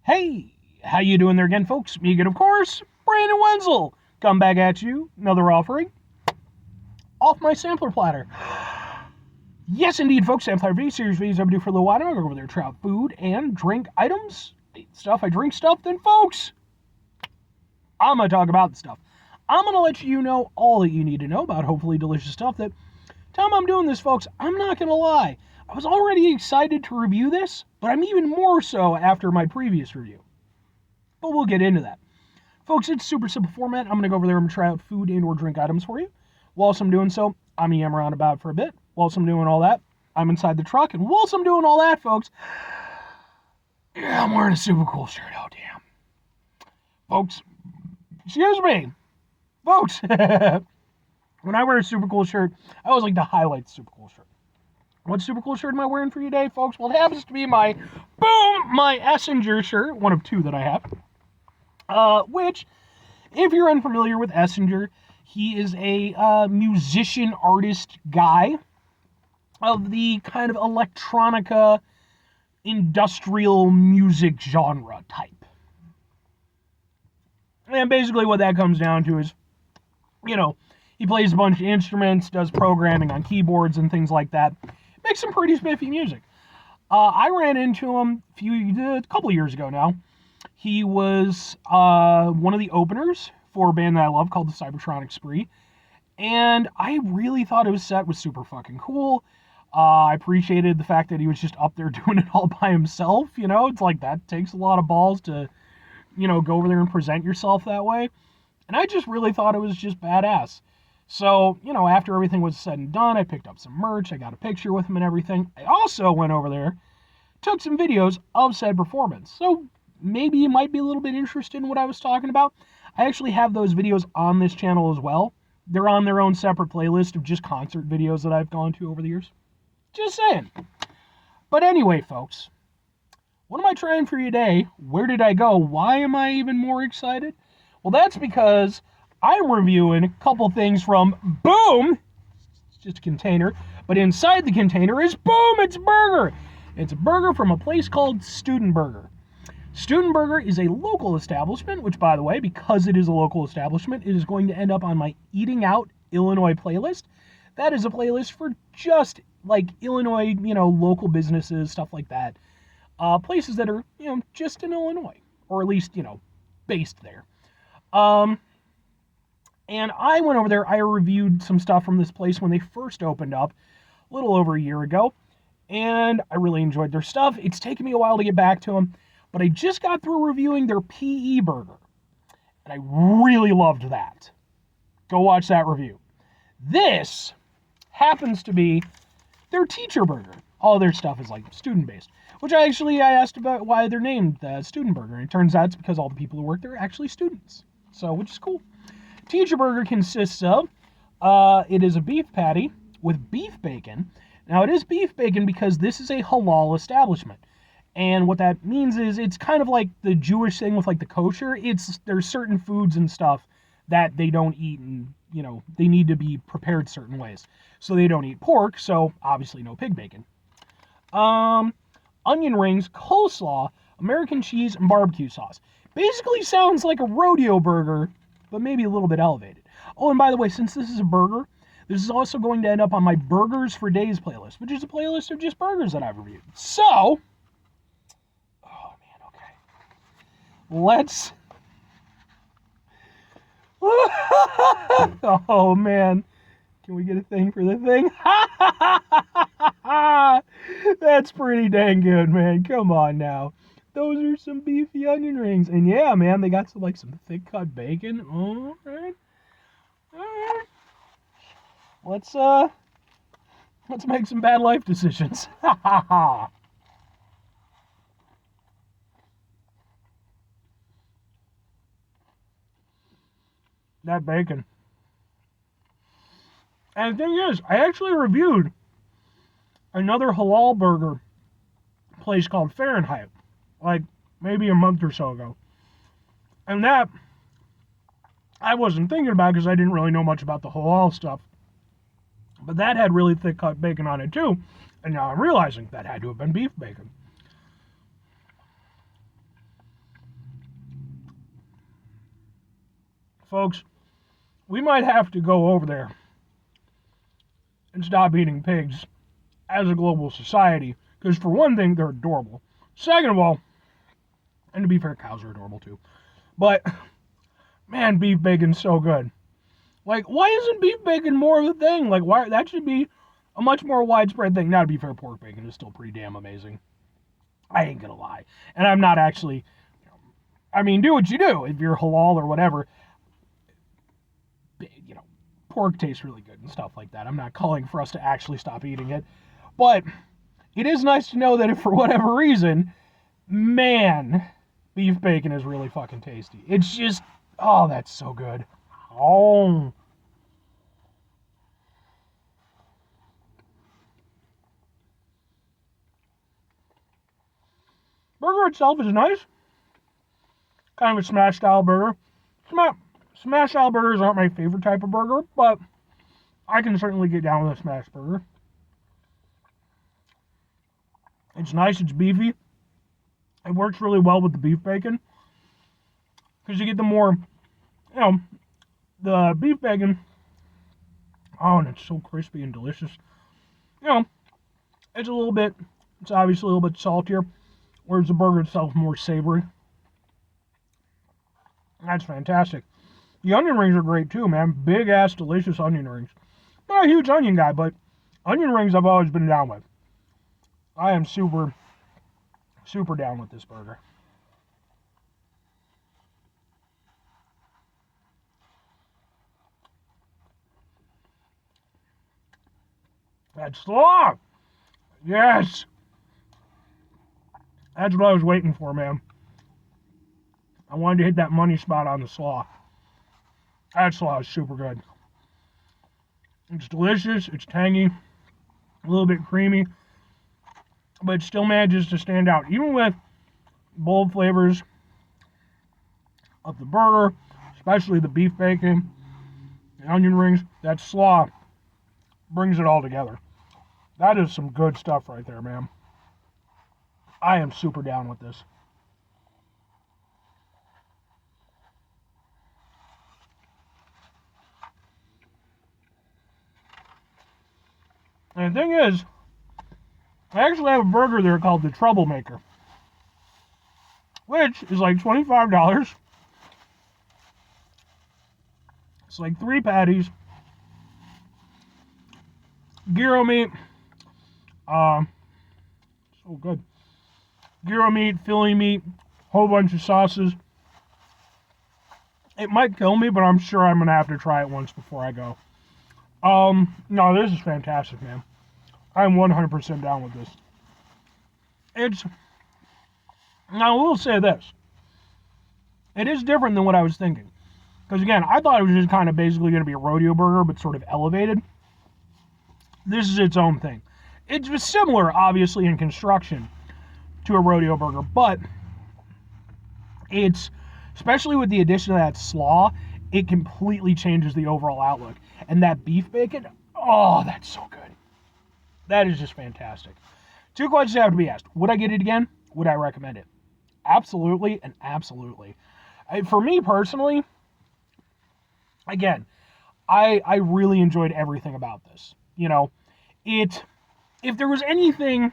Hey, how you doing there again, folks? Me again, of course, Brandon Wenzel. Come back at you, another offering off my sampler platter. Yes, indeed, folks, sampler V series videos I do for a little while. I'm over there, try out food and drink items, stuff I drink stuff. Then, folks, I'm gonna talk about the stuff. I'm gonna let you know all that you need to know about hopefully delicious stuff. That time I'm doing this, folks, I'm not gonna lie. I was already excited to review this, but I'm even more so after my previous review. But we'll get into that. Folks, it's super simple format. I'm going to go over there and try out food and or drink items for you. Whilst I'm doing so, I'm yam around about for a bit. Whilst I'm doing all that, I'm inside the truck. And whilst I'm doing all that, folks, yeah, I'm wearing a super cool shirt. Oh, damn. Folks, excuse me. Folks, when I wear a super cool shirt, I always like to highlight the super cool shirt. What super cool shirt am I wearing for you today, folks? Well, it happens to be my Essinger shirt, one of two that I have. Which, if you're unfamiliar with Essinger, he is a musician, artist guy of the kind of electronica, industrial music genre type. And basically what that comes down to is, he plays a bunch of instruments, does programming on keyboards and things like that. Makes some pretty spiffy music. I ran into him a couple years ago now. He was one of the openers for a band that I love called the Cybertronic Spree. And I really thought his set was super fucking cool. I appreciated the fact that he was just up there doing it all by himself. It's like that takes a lot of balls to, go over there and present yourself that way. And I just really thought it was just badass. So, after everything was said and done, I picked up some merch. I got a picture with him and everything. I also went over there, took some videos of said performance. So, maybe you might be a little bit interested in what I was talking about. I actually have those videos on this channel as well. They're on their own separate playlist of just concert videos that I've gone to over the years. Just saying. But anyway, folks, what am I trying for you today? Where did I go? Why am I even more excited? Well, that's because I'm reviewing a couple things from Boom. It's just a container. But inside the container is Boom. It's a burger. It's a burger from a place called Student Burger. Student Burger is a local establishment, which, by the way, because it is a local establishment, it is going to end up on my Eating Out Illinois playlist. That is a playlist for just, like, Illinois, local businesses, stuff like that. Places that are, just in Illinois. Or at least, based there. And I went over there, I reviewed some stuff from this place when they first opened up, a little over a year ago. And I really enjoyed their stuff. It's taken me a while to get back to them. But I just got through reviewing their PE burger. And I really loved that. Go watch that review. This happens to be their teacher burger. All their stuff is like student-based. Which I asked about why they're named Student Burger. And it turns out it's because all the people who work there are actually students. So, which is cool. Teacher burger consists of, it is a beef patty with beef bacon. Now, it is beef bacon because this is a halal establishment. And what that means is it's kind of like the Jewish thing with like the kosher. There's certain foods and stuff that they don't eat, and they need to be prepared certain ways. So they don't eat pork, so obviously no pig bacon. Onion rings, coleslaw, American cheese, and barbecue sauce. Basically sounds like a rodeo burger, but maybe a little bit elevated. Oh, and by the way, since this is a burger, this is also going to end up on my Burgers for Days playlist, which is a playlist of just burgers that I've reviewed. So, let's... Oh, man. Can we get a thing for the thing? That's pretty dang good, man. Come on now. Those are some beefy onion rings. And yeah, man, they got some thick cut bacon. All right. Let's make some bad life decisions. That bacon. And the thing is, I actually reviewed another halal burger place called Fahrenheit, like maybe a month or so ago. And that I wasn't thinking about because I didn't really know much about the halal stuff. But that had really thick cut bacon on it too. And now I'm realizing that had to have been beef bacon. Folks, we might have to go over there and stop eating pigs as a global society, because for one thing, they're adorable. Second of all, and to be fair, cows are adorable too. But, man, beef bacon's so good. Like, why isn't beef bacon more of a thing? Like, why that should be a much more widespread thing. Now, to be fair, pork bacon is still pretty damn amazing. I ain't gonna lie. And I'm not actually, I mean, do what you do. If you're halal or whatever, you know, pork tastes really good and stuff like that. I'm not calling for us to actually stop eating it. But it is nice to know that if for whatever reason, man, beef bacon is really fucking tasty. It's just, oh, that's so good. Oh. Burger itself is nice. Kind of a smash style burger. Smash style burgers aren't my favorite type of burger, but I can certainly get down with a smash burger. It's nice, it's beefy. It works really well with the beef bacon. Because you get the more, the beef bacon. Oh, and it's so crispy and delicious. It's obviously a little bit saltier, whereas the burger itself is more savory. That's fantastic. The onion rings are great too, man. Big ass, delicious onion rings. Not a huge onion guy, but onion rings I've always been down with. I am super, super down with this burger. That's slaw! Yes! That's what I was waiting for, man. I wanted to hit that money spot on the slaw. That slaw is super good. It's delicious, it's tangy, a little bit creamy, but it still manages to stand out. Even with bold flavors of the burger, especially the beef bacon, the onion rings, that slaw brings it all together. That is some good stuff right there, man. I am super down with this. And the thing is, I actually have a burger there called the Troublemaker, which is like $25. It's like 3 patties, gyro meat, so good. Gyro meat, Philly meat, whole bunch of sauces. It might kill me, but I'm sure I'm gonna have to try it once before I go. No, this is fantastic, man. I'm 100% down with this. Now I will say this. It is different than what I was thinking. Because again, I thought it was just kind of basically going to be a rodeo burger, but sort of elevated. This is its own thing. It's similar, obviously, in construction to a rodeo burger, but it's, especially with the addition of that slaw, it completely changes the overall outlook. And that beef bacon, oh, that's so good. That is just fantastic. 2 questions have to be asked. Would I get it again? Would I recommend it? Absolutely and absolutely. For me personally, again, I really enjoyed everything about this. If there was anything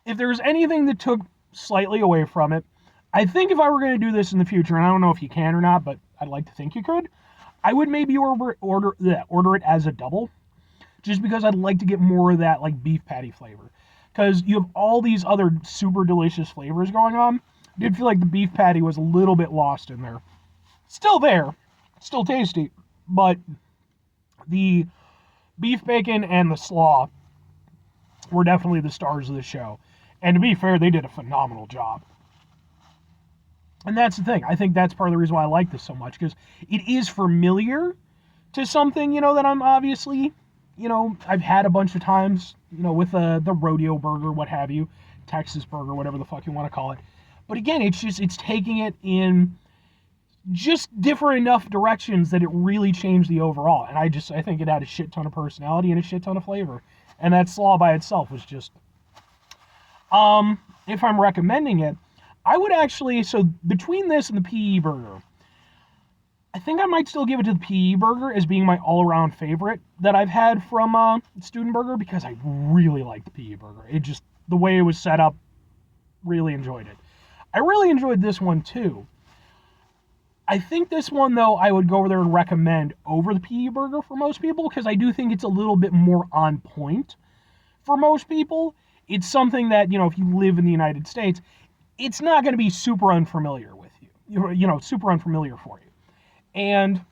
that took slightly away from it, I think if I were going to do this in the future, and I don't know if you can or not, but I'd like to think you could, I would maybe order it as a double, just because I'd like to get more of that like beef patty flavor. Because you have all these other super delicious flavors going on. I did feel like the beef patty was a little bit lost in there. Still there, still tasty, but the beef bacon and the slaw were definitely the stars of the show. And to be fair, they did a phenomenal job. And that's the thing. I think that's part of the reason why I like this so much, because it is familiar to something, that I'm obviously, I've had a bunch of times, with the rodeo burger, what have you, Texas burger, whatever the fuck you want to call it. But again, it's taking it in just different enough directions that it really changed the overall. And I think it had a shit ton of personality and a shit ton of flavor. And that slaw by itself was just, if I'm recommending it, I would actually, so between this and the PE burger, I think I might still give it to the PE burger as being my all-around favorite that I've had from Student Burger, because I really like the PE burger. It just, the way it was set up, really enjoyed it. I really enjoyed this one too. I think this one, though, I would go over there and recommend over the PE burger for most people, because I do think it's a little bit more on point for most people. It's something that, if you live in the United States, it's not going to be super unfamiliar with you. Super unfamiliar for you. And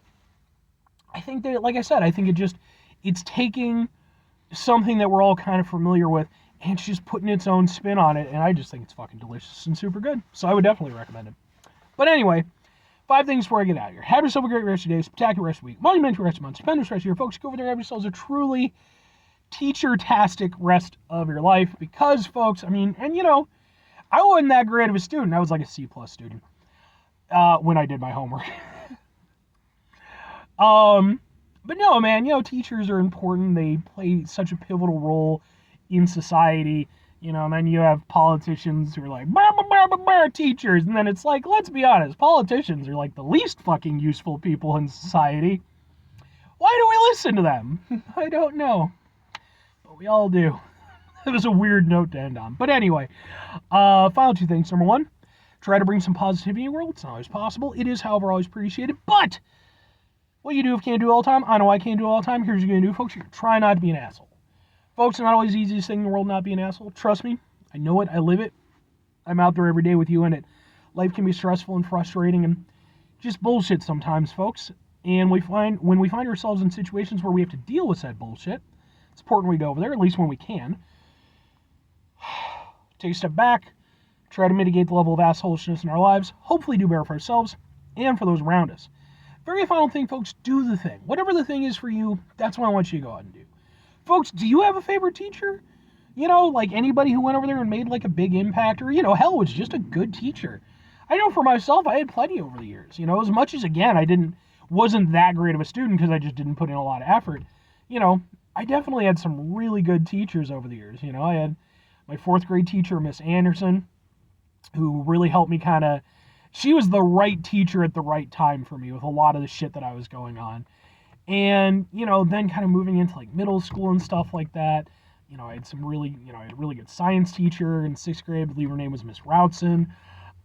I think that, like I said, I think it's taking something that we're all kind of familiar with and it's just putting its own spin on it. And I just think it's fucking delicious and super good. So I would definitely recommend it. But anyway, 5 things before I get out of here. Have yourself a great rest of your day, spectacular rest of the week, monumental rest of the month, stupendous rest of your folks. Go over there and have yourselves a truly teacher-tastic rest of your life. Because, folks, I wasn't that great of a student. I was like a C+ student when I did my homework. But no, man, teachers are important. They play such a pivotal role in society, and then you have politicians who are like, bah, bah, bah, bah, bah, teachers. And then it's like, let's be honest, politicians are like the least fucking useful people in society. Why do we listen to them? I don't know. But we all do. It was a weird note to end on. But anyway, final 2 things. Number 1, try to bring some positivity in the world. It's not always possible. It is, however, always appreciated. But what you do if you can't do it all the time, I know I can't do it all the time. Here's what you're going to do, folks. You're going to try not to be an asshole. Folks, it's not always the easiest thing in the world not be an asshole. Trust me. I know it. I live it. I'm out there every day with you in it. Life can be stressful and frustrating and just bullshit sometimes, folks. And when we find ourselves in situations where we have to deal with that bullshit, it's important we go over there, at least when we can. Take a step back. Try to mitigate the level of assholishness in our lives. Hopefully do better for ourselves and for those around us. Very final thing, folks, do the thing. Whatever the thing is for you, that's what I want you to go out and do. Folks, do you have a favorite teacher? Like anybody who went over there and made like a big impact, or, hell, was just a good teacher. I know for myself, I had plenty over the years. As much as, again, wasn't that great of a student because I just didn't put in a lot of effort. I definitely had some really good teachers over the years. I had my 4th grade teacher, Miss Anderson, who really helped me she was the right teacher at the right time for me with a lot of the shit that I was going on. And, then kind of moving into like middle school and stuff like that, I had I had a really good science teacher in 6th grade. I believe her name was Miss Routson.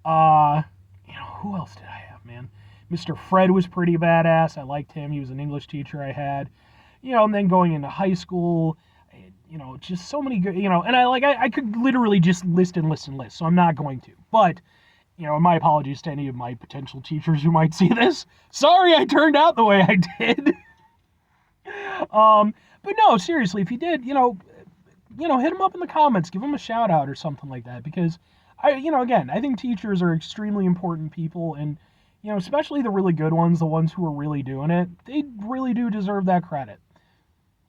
Who else did I have, man? Mr. Fred was pretty badass. I liked him. He was an English teacher I had. And then going into high school, just so many good, and I could literally just list. So I'm not going to. But, my apologies to any of my potential teachers who might see this. Sorry I turned out the way I did. But no, seriously, if you did, hit them up in the comments, give them a shout out or something like that, because again, I think teachers are extremely important people, and, especially the really good ones, the ones who are really doing it, they really do deserve that credit.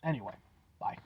Anyway, bye.